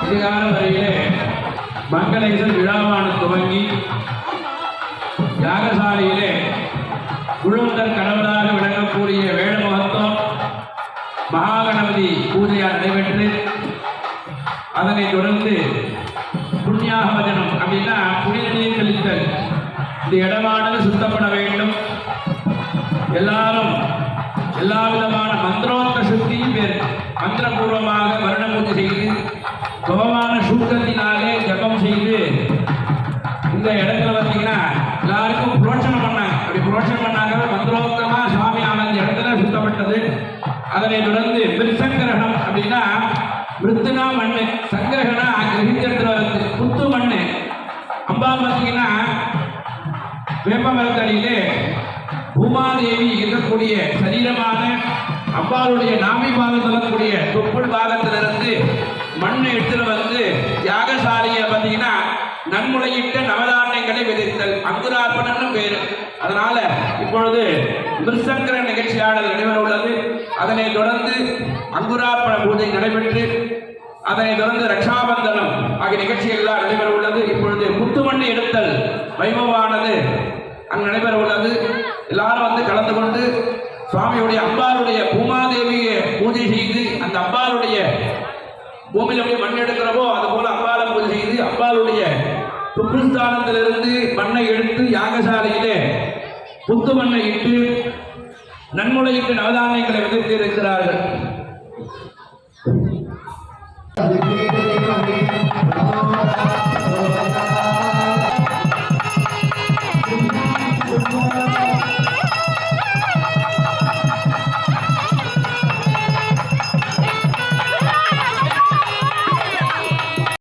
இதுகால வரையிலே மங்களேசன் விழாவான துவங்கி யாகசாலையிலே குழுமுதல் கடவுளாக விளங்கக்கூடிய வேட மகத்துவம் மகாகணபதி பூஜையால் நடைபெற்று அதனைத் தொடர்ந்து புண்ணியாகவதனம் அப்படின்னா புனித நீர் கழித்தல். இந்த இடமானது சுத்தப்பட வேண்டும். எல்லாரும் எல்லா விதமான மந்திரோத்த சுத்தியும் மந்திரபூர்வமாக வருண பூஜை செய்து சுகமான சூக்கத்தினாலே ஜபம் செய்து இந்த இடத்துல பார்த்தீங்கன்னா எல்லாருக்கும் புரோட்சணம் பண்ணாங்க. அப்படி புரோட்சணம் பண்ணாங்கவே மந்திரோத்தமா சுவாமி ஆனந்த இடத்துல சுத்தப்பட்டது. அதனை தொடர்ந்து மிருசங்கிரகணம் அப்படின்னா மிருத்துனா மண்ணு, சங்கிரகணா கிரகிச்சத்துல வந்து புத்து மண்ணு. அம்பாள் பார்த்தீங்கன்னா வேப்ப மரத்தடியிலே பூமாதேவி இருக்கக்கூடிய சரீரமான அம்பாளுடைய நாமி பாகம் சொல்லக்கூடிய தொப்புள் பாகத்திலிருந்து மண்ணை எடுத்துட்டு வந்து யாகசாலையை பார்த்தீங்கன்னா நன்முளையிட்ட நவதானியங்களை விதைத்தல் அங்குரார்ப்பணம்னு பேரு. அதனால இப்பொழுது மிருசங்கர நிகழ்ச்சியானது நடைபெற உள்ளது. அதனைத் தொடர்ந்து அங்குரார்ப்பண பூஜை நடைபெற்று அதனைத் தொடர்ந்து ரக்ஷாபந்தனம் ஆகிய நிகழ்ச்சிகள் எல்லாம் நடைபெற உள்ளது. இப்பொழுது முத்துமண்ணை எடுத்தல் வைபவானது அங்கு நடைபெற உள்ளது. எல்லாரும் வந்து கலந்து கொண்டு சுவாமியுடைய அம்பாளுடைய பூமாதேவியை பூஜை செய்து அந்த அம்பாளுடைய பூமியில் எப்படி மண் எடுக்கிறவோ அது போல அம்பாலை பூஜை செய்து அம்பாளுடைய சுற்றுஸ்தானத்திலிருந்து மண்ணை எடுத்து யாகசாலையிலே புத்து மண்ணை இட்டு நன்முளையிட்டு நவதானியங்களை விதைத்து இருக்கிறார்கள்.